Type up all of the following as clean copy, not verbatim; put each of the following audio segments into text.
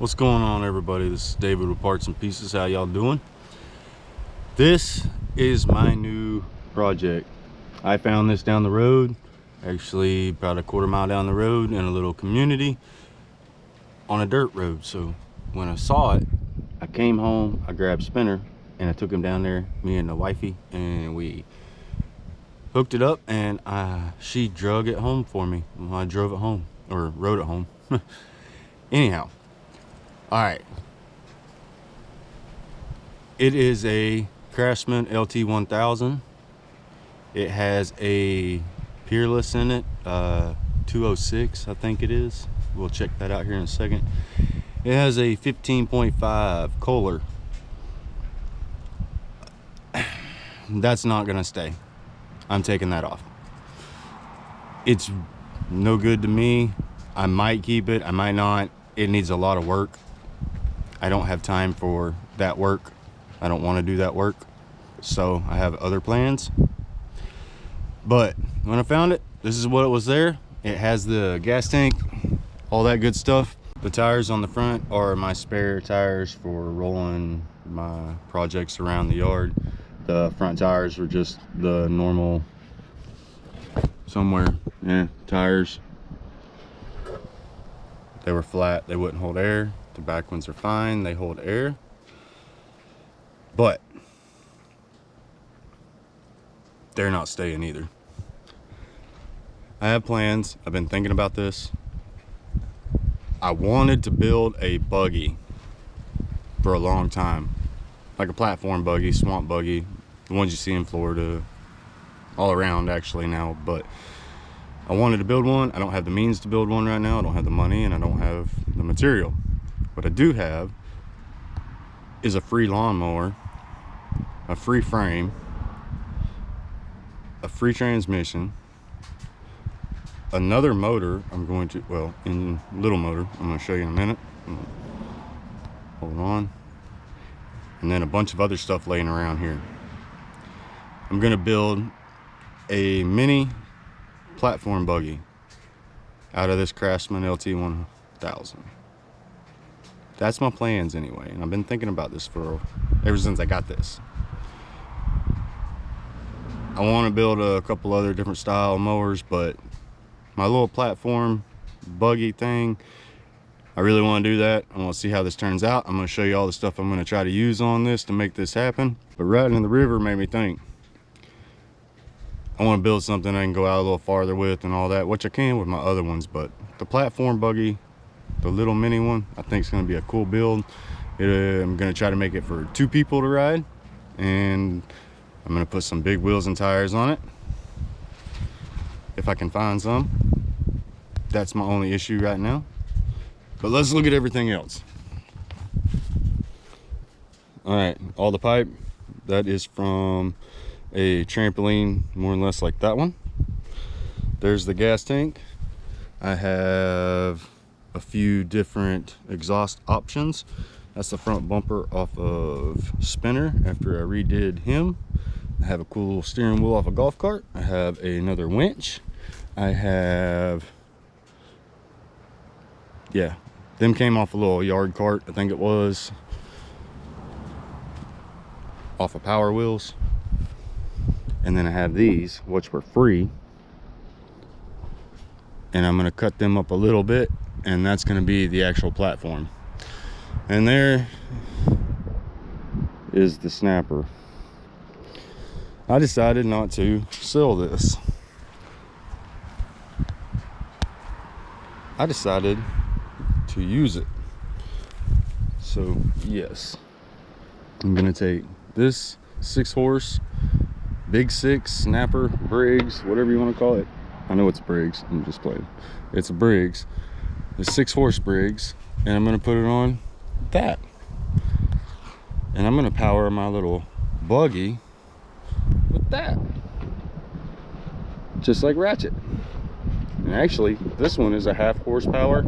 What's going on, everybody? This is David with Parts and Pieces. How y'all doing? This is my new project. I found this down the road, actually about a quarter mile down the road in a little community on a dirt road. So when I saw it, I came home, I grabbed Spinner, and I took him down there, me and the wifey, and we hooked it up, and she drug it home for me. I drove it home, or rode it home. Anyhow, all right, it is a Craftsman LT1000. It has a Peerless in it, 206 I think it is. We'll check that out here in a second. It has a 15.5 Kohler. That's not gonna stay. I'm taking that off. It's no good to me. I might keep it, I might not. It needs a lot of work. I don't have time for that work. I don't want to do that work, so I have other plans. But when I found it, this is what it was there. It has the gas tank, all that good stuff. The tires on the front are my spare tires for rolling my projects around the yard. The front tires were just the normal tires. They were flat, they wouldn't hold air. The back ones are fine, they hold air. But they're not staying either. I have plans, I've been thinking about this. I wanted to build a buggy for a long time. Like a platform buggy, swamp buggy, the ones you see in Florida, all around actually now. But I wanted to build one. I don't have the means to build one right now. I don't have the money and I don't have the material. What I do have is a free lawnmower, a free frame, a free transmission, another motor. Little motor, I'm going to show you in a minute. Hold on. And then a bunch of other stuff laying around here. I'm going to build a mini platform buggy out of this Craftsman LT1000. That's my plans anyway, and I've been thinking about this ever since I got this. I want to build a couple other different style mowers, but my little platform buggy thing, I really want to do that. I want to see how this turns out. I'm going to show you all the stuff I'm going to try to use on this to make this happen. But riding in the river made me think, I want to build something I can go out a little farther with and all that, which I can with my other ones. But the platform buggy, the little mini one, I think it's going to be a cool build. I'm going to try to make it for 2 people to ride, and I'm going to put some big wheels and tires on it if I can find some. That's my only issue right now. But let's look at everything else. All right, all the pipe, that is from a trampoline, more or less like that one. There's the gas tank. I have a few different exhaust options. That's the front bumper off of Spinner after I redid him. I have a cool little steering wheel off a golf cart. I have another winch. I have, them came off a little yard cart, I think it was, off of Power Wheels. And then I have these, which were free, and I'm going to cut them up a little bit, and that's going to be the actual platform. And there is the snapper. I decided not to sell this. I decided to use it. So yes, I'm going to take this 6-horse Big 6 snapper, Briggs, whatever you want to call it. I know it's Briggs, I'm just playing. It's a Briggs, a 6-horse Briggs, and I'm going to put it on that. And I'm going to power my little buggy with that. Just like Ratchet. And actually, this one is a 1/2 horsepower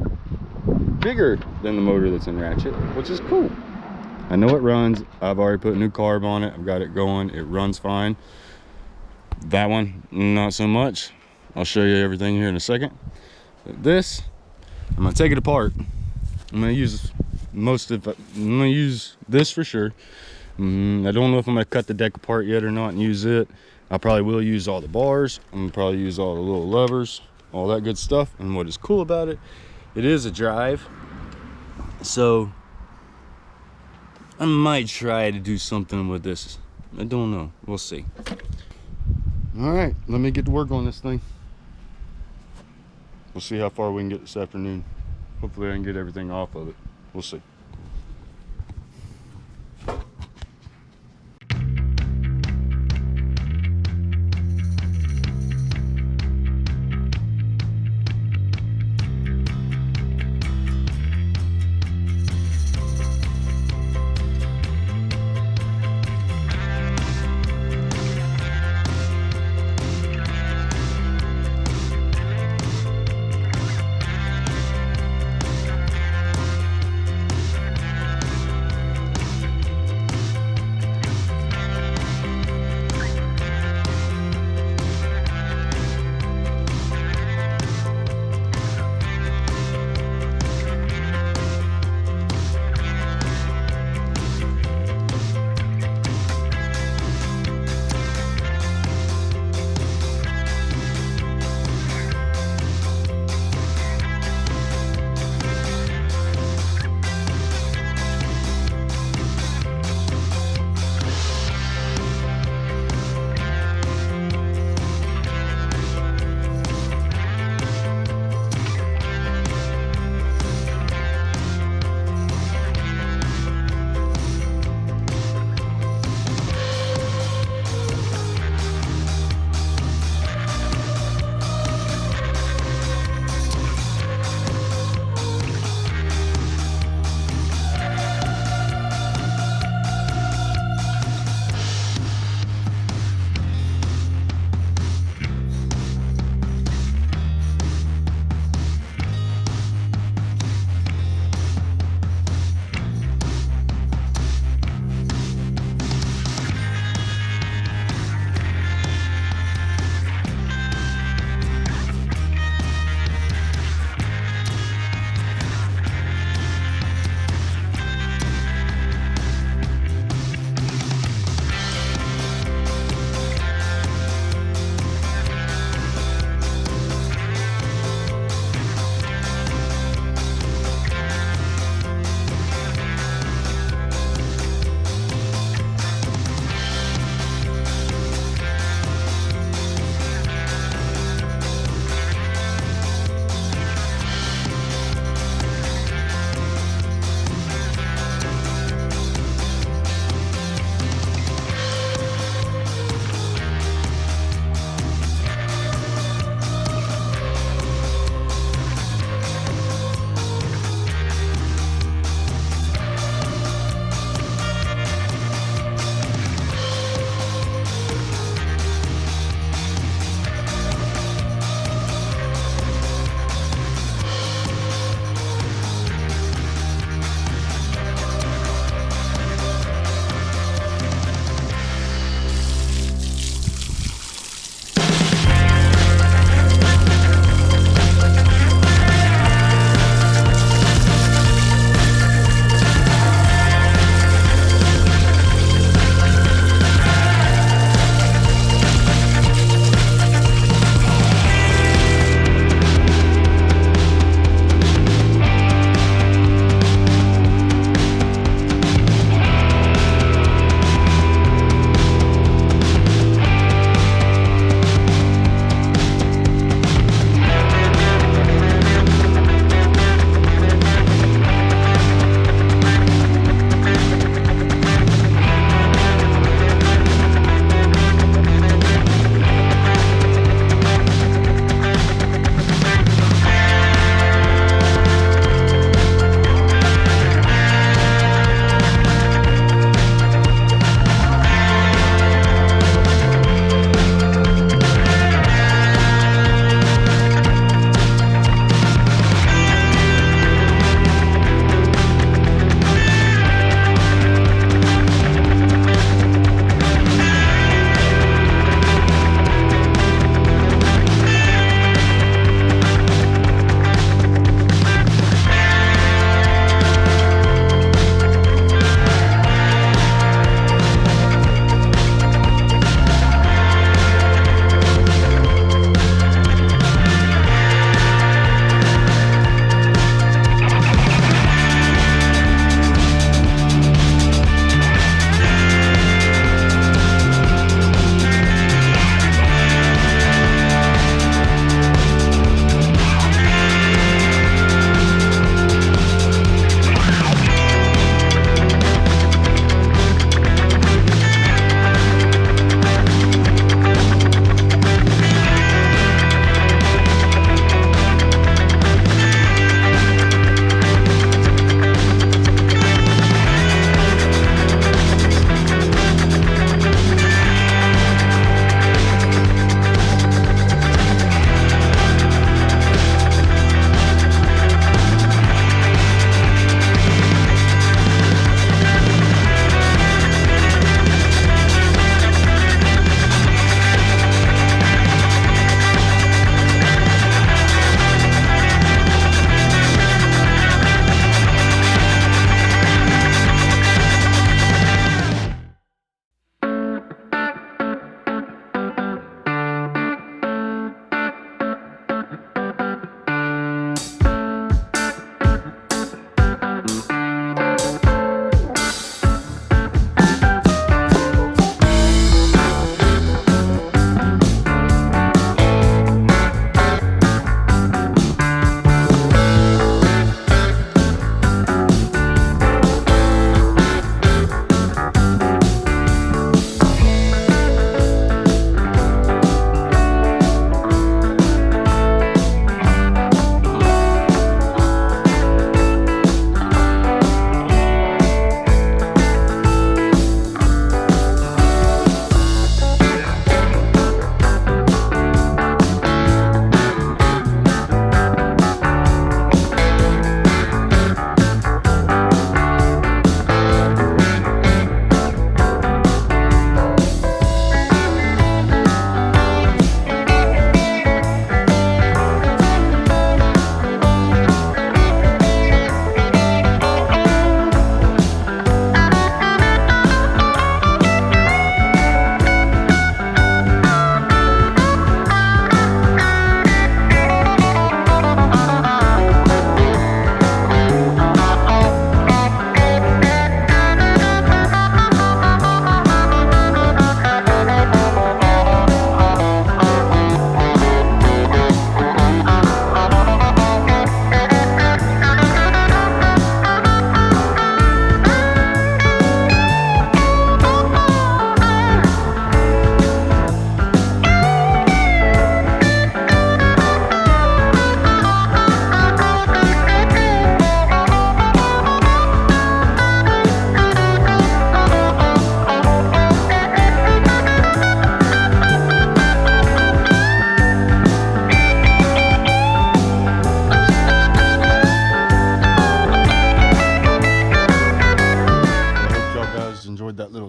bigger than the motor that's in Ratchet, which is cool. I know it runs. I've already put new carb on it. I've got it going. It runs fine. That one, not so much. I'll show you everything here in a second. But this, I'm gonna take it apart. I'm gonna use most of it. I'm gonna use this for sure. I don't know if I'm gonna cut the deck apart yet or not and use it. I probably will use all the bars. I'm gonna probably use all the little levers, all that good stuff. And what is cool about it, it is a drive. So I might try to do something with this. I don't know, we'll see. All right, let me get to work on this thing. We'll see how far we can get this afternoon. Hopefully I can get everything off of it. We'll see.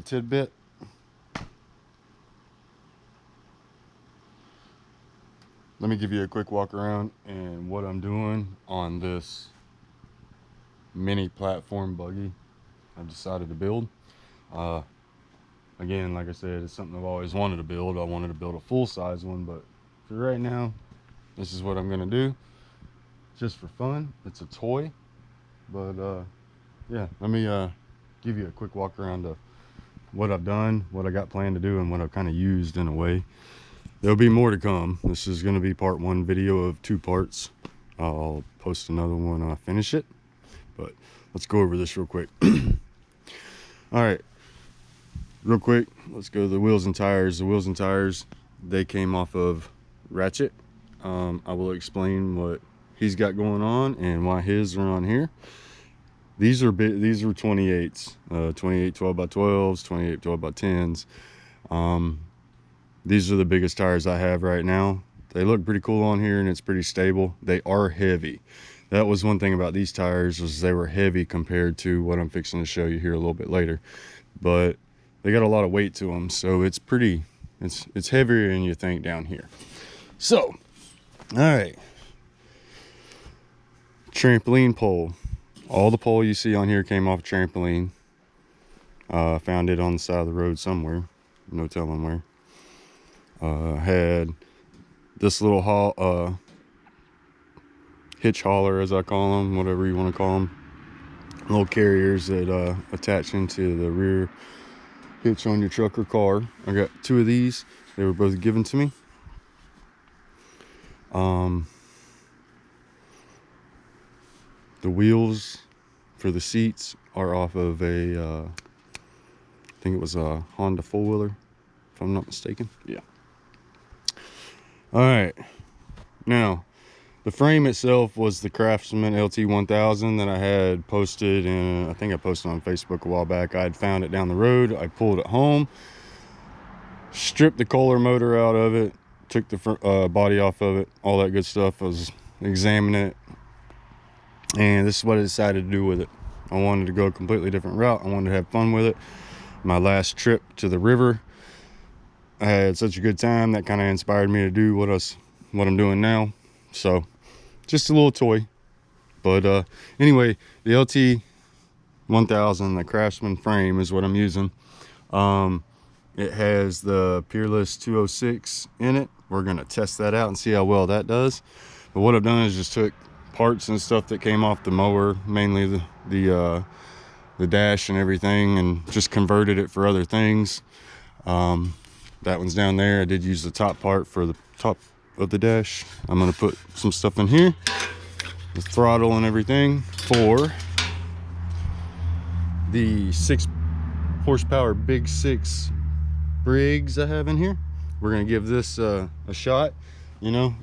tidbit. Let me give you a quick walk around and what I'm doing on this mini platform buggy I've decided to build. Again, like I said, it's something I've always wanted to build. I wanted to build a full-size one, but for right now, this is what I'm gonna do, just for fun. It's a toy, but yeah, let me give you a quick walk around of what I've done, what I got planned to do, and what I've kind of used in a way. There'll be more to come. This is going to be part 1 video of 2 parts. I'll post another one when I finish it, but let's go over this real quick. All right, real quick, let's go to the wheels and tires. The wheels and tires, they came off of Ratchet. I will explain what he's got going on and why his are on here. These are 28s, 28 12x12s, 28 12x10s. These are the biggest tires I have right now. They look pretty cool on here and it's pretty stable. They are heavy. That was one thing about these tires, was they were heavy compared to what I'm fixing to show you here a little bit later. But they got a lot of weight to them, so it's heavier than you think down here. So, all right. Trampoline pole. All the pole you see on here came off a trampoline. Found it on the side of the road somewhere. No telling where. Had this little hitch hauler, as I call them, whatever you want to call them. Little carriers that attach into the rear hitch on your truck or car. I got 2 of these. They were both given to me. The wheels for the seats are off of a, I think it was a Honda 4-wheeler, if I'm not mistaken. Yeah. All right. Now, the frame itself was the Craftsman LT1000 that I had posted, and I think I posted on Facebook a while back. I had found it down the road. I pulled it home, stripped the Kohler motor out of it, took the body off of it, all that good stuff. I was examining it, and this is what I decided to do with it. I wanted to go a completely different route. I wanted to have fun with it. My last trip to the river, I had such a good time that kind of inspired me to do what I'm doing now. So just a little toy. But anyway, the LT1000, the Craftsman frame, is what I'm using. It has the Peerless 206 in it. We're gonna test that out and see how well that does. But what I've done is just took parts and stuff that came off the mower, mainly the dash and everything, and just converted it for other things. That one's down there. I did use the top part for the top of the dash. I'm gonna put some stuff in here, the throttle and everything, for the 6 horsepower Big 6 Briggs I have in here. We're gonna give this a shot. You know,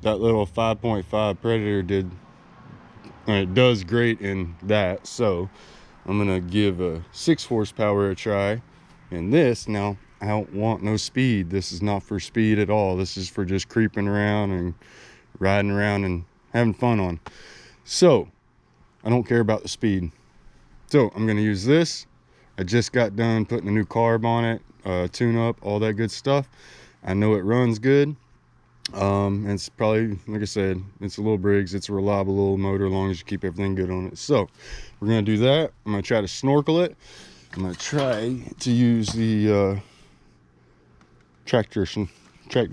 that little 5.5 Predator does great in that, so I'm gonna give a 6 horsepower a try. And this, now, I don't want no speed. This is not for speed at all. This is for just creeping around and riding around and having fun on. So I don't care about the speed. So I'm gonna use this. I just got done putting a new carb on it, tune up, all that good stuff. I know it runs good. And it's probably, like I said, it's a little Briggs. It's a reliable little motor as long as you keep everything good on it. So we're gonna do that. I'm gonna try to snorkel it. I'm gonna try to use the tractor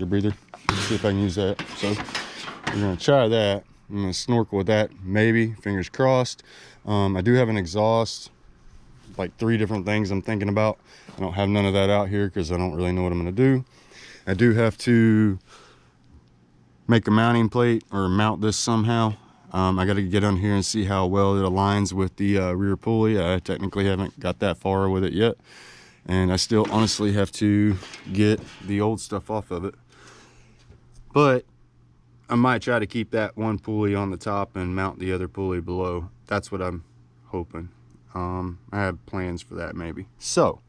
breather. See if I can use that. So we're gonna try that. I'm gonna snorkel with that, maybe, fingers crossed. I do have an exhaust, like 3 different things I'm thinking about. I don't have none of that out here because I don't really know what I'm gonna do. I do have to make a mounting plate or mount this somehow. I got to get on here and see how well it aligns with the rear pulley. I technically haven't got that far with it yet, and I still honestly have to get the old stuff off of it. But I might try to keep that one pulley on the top and mount the other pulley below. That's what I'm hoping. I have plans for that maybe. So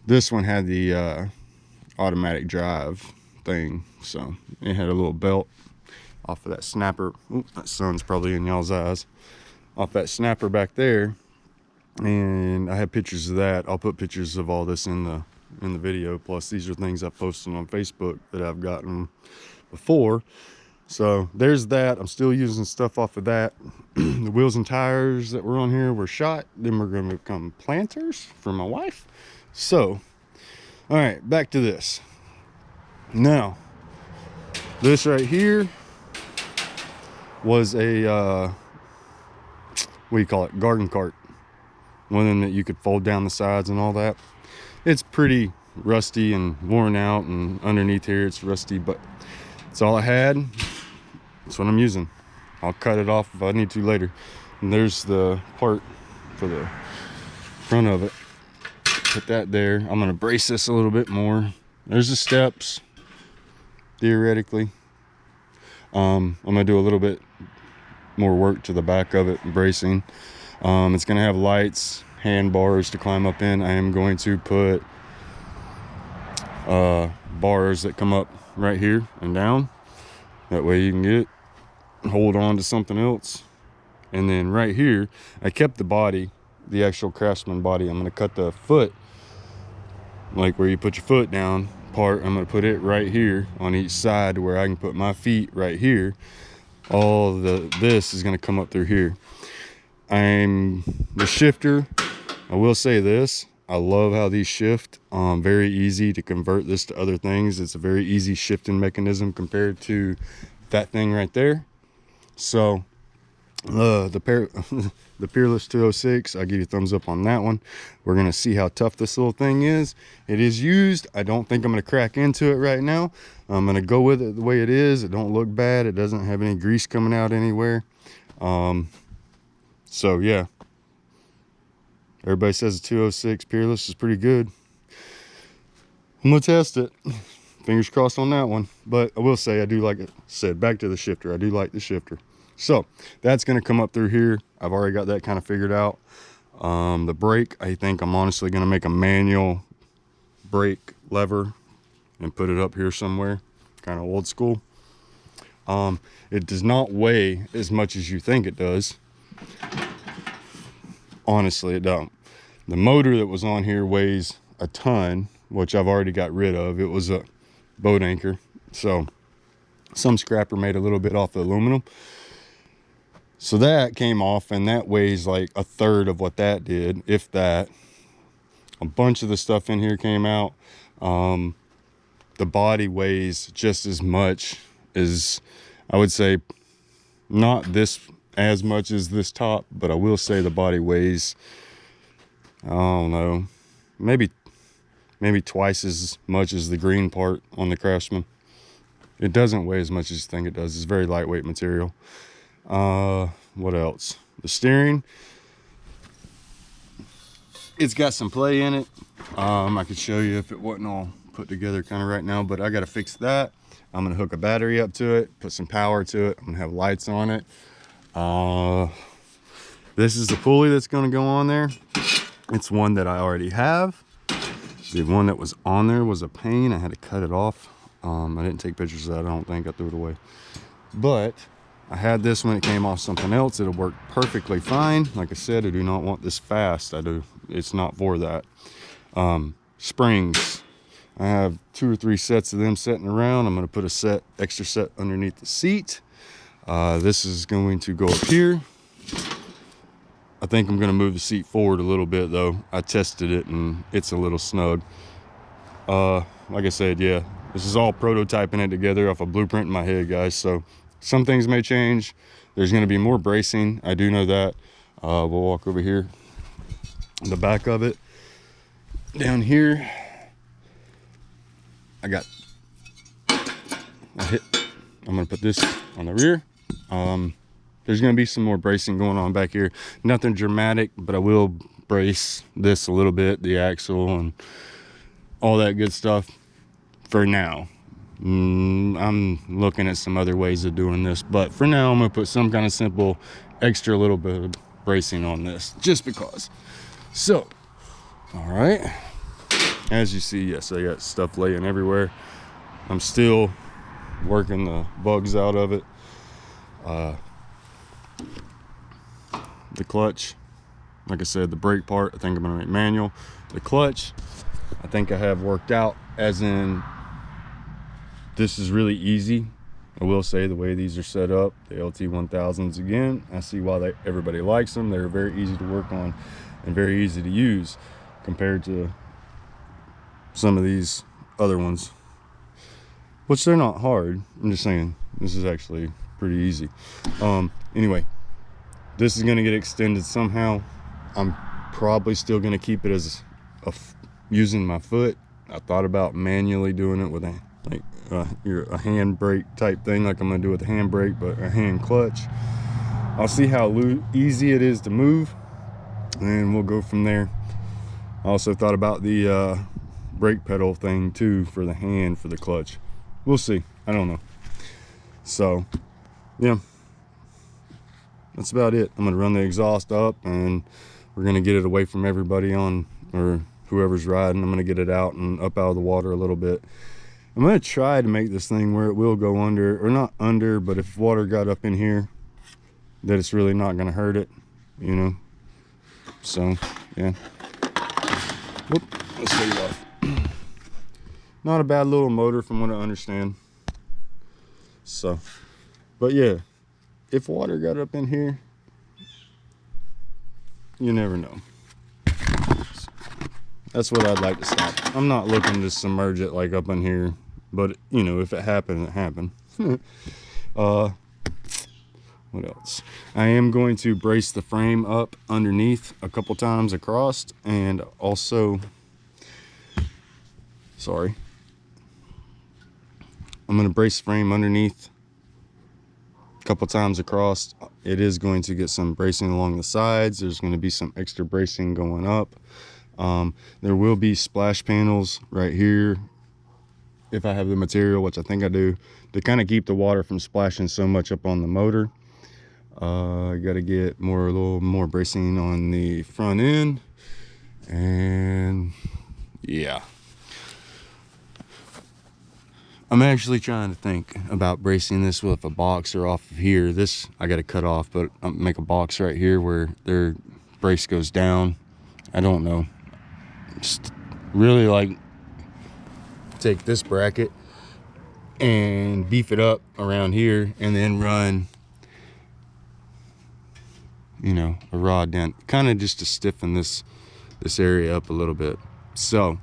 this one had the automatic drive thing, so it had a little belt off of that snapper. Ooh, that sun's probably in y'all's eyes. Off that snapper back there, and I have pictures of that. I'll put pictures of all this in the video. Plus these are things I've posted on Facebook that I've gotten before. So there's that. I'm still using stuff off of that. The wheels and tires that were on here were shot. Then we're going to become planters for my wife. So, all right, back to this. Now, this right here was a, what do you call it? Garden cart. One of them that you could fold down the sides and all that. It's pretty rusty and worn out, and underneath here it's rusty, but it's all I had. That's what I'm using. I'll cut it off if I need to later. And there's the part for the front of it. Put that there. I'm gonna brace this a little bit more. There's the steps, theoretically. I'm gonna do a little bit more work to the back of it, bracing. It's gonna have lights, handbars to climb up in. I am going to put bars that come up right here and down. That way you can hold on to something else. And then right here, I kept the body, the actual Craftsman body. I'm gonna cut the foot, like where you put your foot down part. I'm gonna put it right here on each side where I can put my feet right here. All this is gonna come up through here. The shifter, I will say this, I love how these shift. Very easy to convert this to other things. It's a very easy shifting mechanism compared to that thing right there. So the Peerless 206, I give you a thumbs up on that one. We're gonna see how tough this little thing is. It is used. I don't think I'm gonna crack into it right now. I'm gonna go with it the way it is. It don't look bad. It doesn't have any grease coming out anywhere. So yeah, everybody says the 206 Peerless is pretty good. I'm gonna test it. Fingers crossed on that one. But I will say I do like it. Said back to the shifter. I do like the shifter. So that's gonna come up through here. I've already got that kind of figured out. The brake, I think I'm honestly gonna make a manual brake lever and put it up here somewhere, kind of old school. It does not weigh as much as you think it does. Honestly, it don't. The motor that was on here weighs a ton, which I've already got rid of. It was a boat anchor, so some scrapper made a little bit off the aluminum, so that came off, and that weighs like a third of what that did, if that. A bunch of the stuff in here came out. The body weighs just as much as, I would say, not this as much as this top, but I will say the body weighs, I don't know, maybe twice as much as the green part on the Craftsman. It doesn't weigh as much as you think it does. It's very lightweight material. What else? The steering, it's got some play in it. I could show you if it wasn't all put together kind of right now, but I got to fix that. I'm gonna hook a battery up to it, put some power to it. I'm gonna have lights on it. This is the pulley that's gonna go on there. It's one that I already have. The one that was on there was a pain. I had to cut it off. I didn't take pictures of that, I don't think. I threw it away. But I had this when it came off something else. It'll work perfectly fine. Like I said, I do not want this fast. It's not for that. Springs. I have 2 or 3 sets of them sitting around. I'm gonna put a extra set underneath the seat. This is going to go up here. I think I'm gonna move the seat forward a little bit though. I tested it and it's a little snug. Like I said, yeah, this is all prototyping it together off a blueprint in my head, guys. So some things may change. There's gonna be more bracing. I do know that. We'll walk over here. The back of it. Down here, I'm gonna put this on the rear. There's gonna be some more bracing going on back here. Nothing dramatic, but I will brace this a little bit, the axle and all that good stuff for now. I'm looking at some other ways of doing this, but for now I'm gonna put some kind of simple extra little bit of bracing on this just because. So, all right, as you see, yes, I got stuff laying everywhere. I'm still working the bugs out of it. The clutch, Like I said, the brake part, I think I'm gonna make manual. The clutch, I think I have worked out, as in this is really easy. I will say the way these are set up, the LT1000s, again, I see why everybody likes them. They're very easy to work on and very easy to use compared to some of these other ones, which they're not hard. I'm just saying this is actually pretty easy. Anyway, this is going to get extended somehow. I'm probably still going to keep it as using my foot. I thought about manually doing it with a hand brake type thing, like I'm going to do with the hand brake, but a hand clutch. I'll see how easy it is to move, and we'll go from there. I also thought about the brake pedal thing too, for the hand, for the clutch. We'll see. I don't know. So yeah, that's about it. I'm gonna run the exhaust up, and we're gonna get it away from everybody on, or whoever's riding. I'm gonna get it out and up out of the water a little bit. I'm gonna try to make this thing where it will go under, or not under, but if water got up in here, that it's really not gonna hurt it, you know. So yeah. Whoop, let's take it off. Not a bad little motor from what I understand. So, but yeah, if water got up in here, you never know. That's what I'd like to stop. I'm not looking to submerge it like up in here, but you know, if it happened, it happened. What else? I am going to brace the frame up underneath a couple times across, and also, sorry, I'm going to brace the frame underneath a couple times across. It is going to get some bracing along the sides. There's going to be some extra bracing going up. There will be splash panels right here, if I have the material, which I think I do, to kind of keep the water from splashing so much up on the motor. I got to get a little more bracing on the front end, and yeah. I'm actually trying to think about bracing this with a box or off of here. This I got to cut off, but I'll make a box right here where their brace goes down. I don't know. Just really like take this bracket and beef it up around here, and then run, you know, a rod down, kind of just to stiffen this area up a little bit. So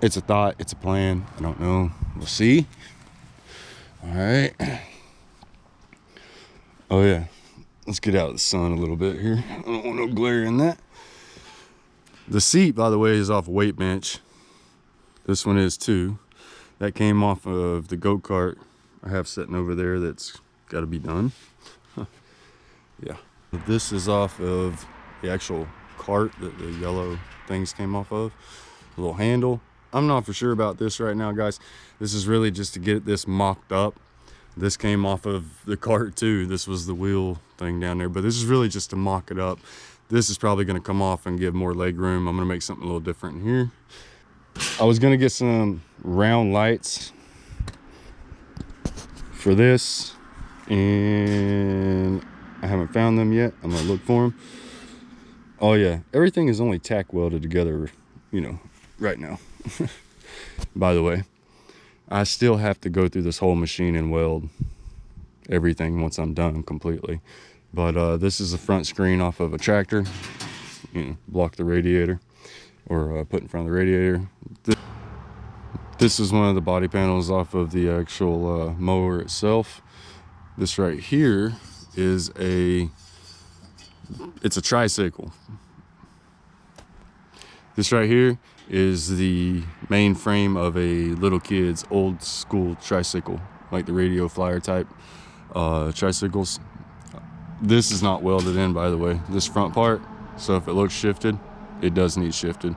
it's a thought, it's a plan. I don't know. We'll see. All right. Oh yeah. Let's get out of the sun a little bit here. I don't want no glare in that. The seat, by the way, is off a weight bench. This one is too. That came off of the go-kart I have sitting over there that's got to be done. Yeah. This is off of the actual cart that the yellow things came off of. A little handle. I'm not for sure about this right now, guys. This is really just to get this mocked up. This came off of the cart too. This was the wheel thing down there, but this is really just to mock it up. This is probably going to come off and give more leg room. I'm going to make something a little different here. I was going to get some round lights for this, and I haven't found them yet. I'm going to look for them. Oh yeah, everything is only tack welded together, you know, right now. By the way, I still have to go through this whole machine and weld everything once I'm done completely. But this is the front screen off of a tractor, you know, block the radiator, or put in front of the radiator. This is one of the body panels off of the actual mower itself. This right here is it's a tricycle. This right here is the main frame of a little kid's old school tricycle, like the radio flyer type tricycles. This is not welded in, by the way, this front part. So if it looks shifted, it does need shifted.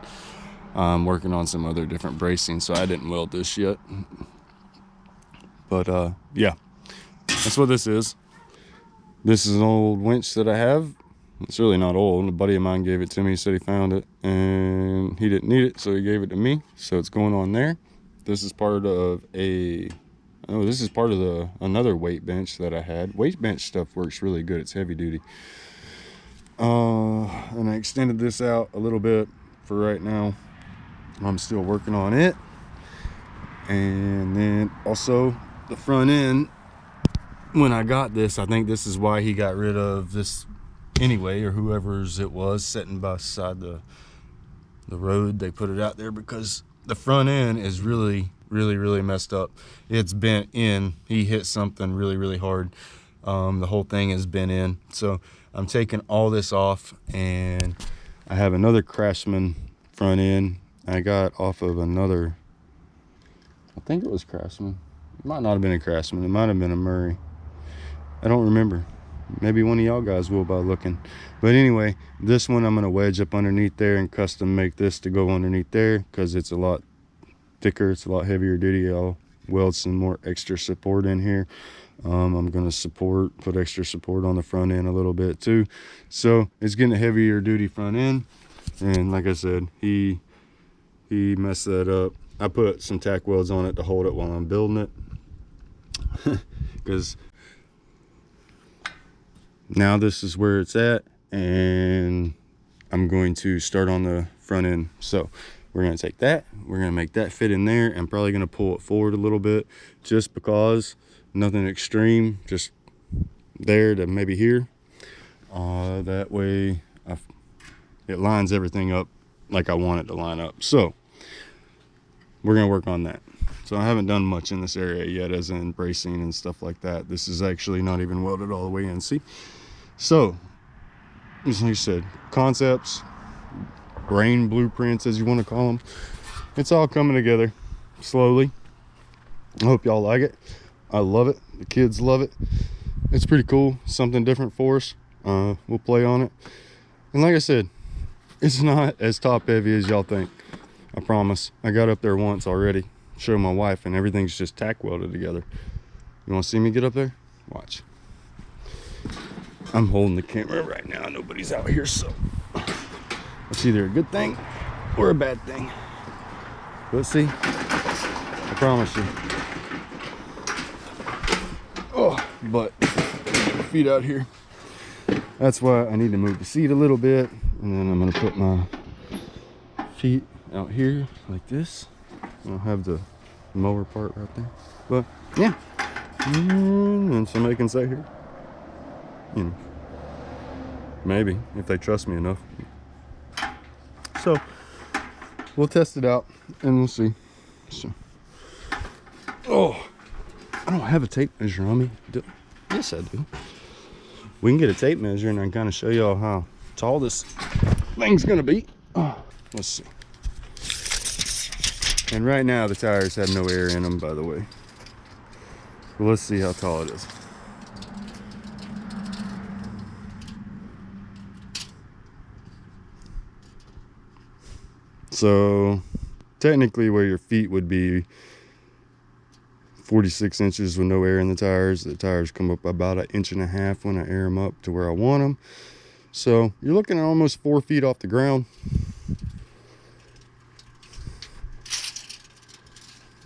I'm working on some other different bracing, so I didn't weld this yet. But yeah, that's what this is. This is an old winch that I have. It's really not old. A buddy of mine gave it to me. He said he found it and he didn't need it, so he gave it to me. So it's going on there. This is part of another weight bench that I had. Weight bench stuff works really good. It's heavy duty. And I extended this out a little bit for right now. I'm still working on it. And then also the front end, when I got this, I think this is why he got rid of this anyway, or whoever's it was sitting beside the road. They put it out there because the front end is really messed up. It's bent in. He hit something really hard. The whole thing has been in. So I'm taking all this off, and I have another Craftsman front end I got off of another, I think it was Craftsman. It might not have been a Craftsman. It might have been a Murray. I don't remember. Maybe one of y'all guys will by looking. But anyway, this one I'm going to wedge up underneath there and custom make this to go underneath there because it's a lot thicker. It's a lot heavier duty. I'll weld some more extra support in here. I'm going to put extra support on the front end a little bit too. So it's getting a heavier duty front end. And like I said, he messed that up. I put some tack welds on it to hold it while I'm building it. Because now this is where it's at, and I'm going to start on the front end. So we're going to take that, we're going to make that fit in there. I'm probably going to pull it forward a little bit just because, nothing extreme, just there to maybe here. That way it lines everything up like I want it to line up. So we're going to work on that. So I haven't done much in this area yet, as in bracing and stuff like that. This is actually not even welded all the way in. See? So, as I said, concepts, brain blueprints, as you want to call them, it's all coming together slowly. I hope y'all like it. I love it. The kids love it. It's pretty cool. Something different for us. We'll play on it. And like I said, it's not as top heavy as y'all think. I promise. I got up there once already. Show my wife, and everything's just tack welded together. You want to see me get up there? Watch. I'm holding the camera right now. Nobody's out here, so it's either a good thing or a bad thing. Let's see. I promise you. Oh, but feet out here. That's why I need to move the seat a little bit, and then I'm gonna put my feet out here like this. I'll have the mower part right there. But yeah, and somebody can sit here. You know, maybe if they trust me enough. So we'll test it out and we'll see. So, oh, I don't have a tape measure on me. Yes, I do. We can get a tape measure and I can kind of show y'all how tall this thing's gonna be. Oh, let's see. And right now the tires have no air in them, by the way. But let's see how tall it is. So technically where your feet would be 46 inches with no air in the tires come up about 1.5 inches when I air them up to where I want them. So you're looking at almost 4 feet off the ground.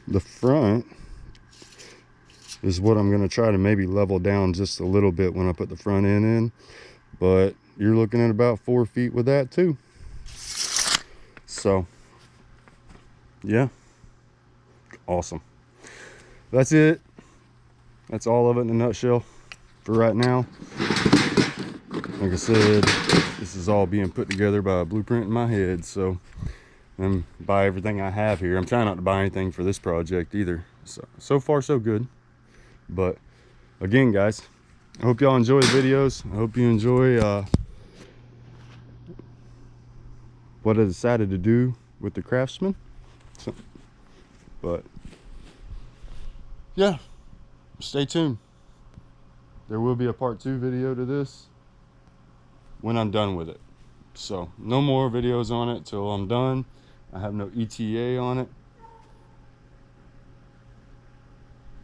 The front is what I'm going to try to maybe level down just a little bit when I put the front end in, but you're looking at about 4 feet with that too. So yeah, awesome. That's it. That's all of it in a nutshell for right now. Like I said, this is all being put together by a blueprint in my head, so, and by everything I have here. I'm trying not to buy anything for this project either. So far so good. But again, guys, I hope y'all enjoy the videos. I hope you enjoy what I decided to do with the Craftsman. So, but yeah, stay tuned. There will be a part 2 video to this when I'm done with it. So no more videos on it till I'm done. I have no ETA on it.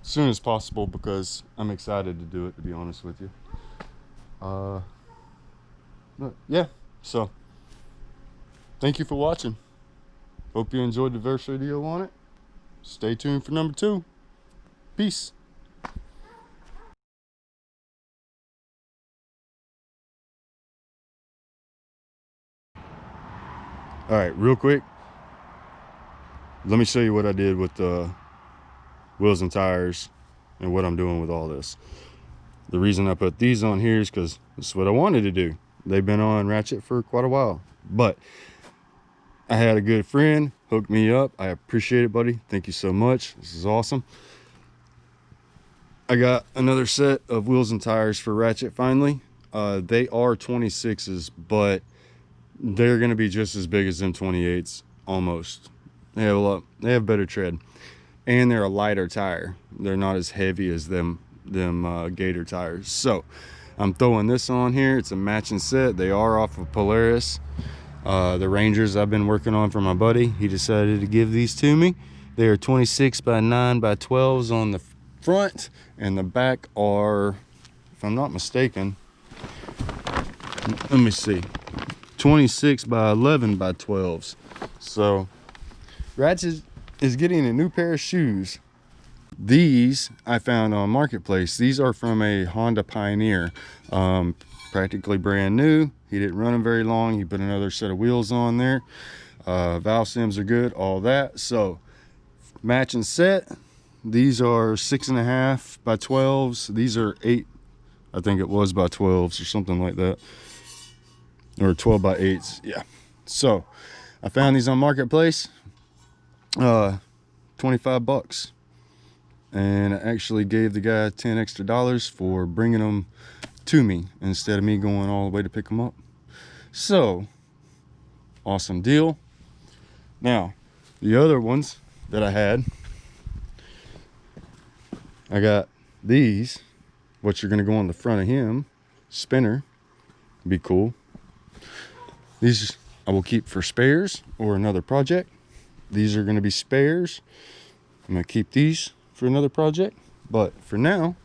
As soon as possible, because I'm excited to do it, to be honest with you. But yeah, so thank you for watching. Hope you enjoyed the first video on it. Stay tuned for number 2. Peace. All right, real quick, let me show you what I did with the wheels and tires and what I'm doing with all this. The reason I put these on here is because this is what I wanted to do. They've been on ratchet for quite a while, but I had a good friend hook me up. I appreciate it, buddy. Thank you so much. This is awesome. I got another set of wheels and tires for ratchet finally. They are 26s, but they're going to be just as big as them 28s almost. They have better tread, and they're a lighter tire. They're not as heavy as them Gator tires. So I'm throwing this on here. It's a matching set. They are off of Polaris. The Rangers I've been working on for my buddy, he decided to give these to me. They are 26 by 9 by 12s on the front, and the back are, if I'm not mistaken, let me see, 26 by 11 by 12s. So Ratchet is getting a new pair of shoes. These I found on Marketplace. These are from a Honda Pioneer, practically brand new. He didn't run them very long. He put another set of wheels on there. Valve stems are good, all that. So matching set. These are 6.5 by 12s. These are 8, I think it was, by 12s or something like that, or 12 by 8s. Yeah. So I found these on Marketplace. 25 bucks. And I actually gave the guy $10 extra for bringing them to me instead of me going all the way to pick them up. So awesome deal. Now the other ones that I had, I got these, which are going to go on the front of him. Spinner, be cool. These I will keep for spares or another project. These are going to be spares. I'm going to keep these for another project, but for now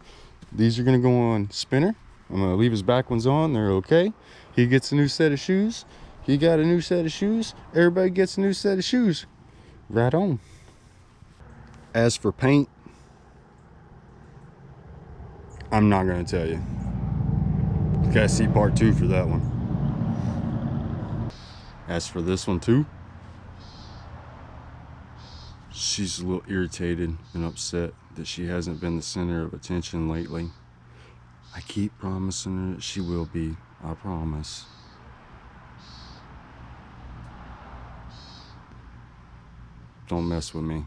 these are going to go on spinner. I'm going to leave his back ones on. They're okay. He gets a new set of shoes. He got a new set of shoes. Everybody gets a new set of shoes. Right on. As for paint, I'm not going to tell you. You gotta see part 2 for that one. As for this one too, she's a little irritated and upset that she hasn't been the center of attention lately. I keep promising her that she will be. I promise. Don't mess with me.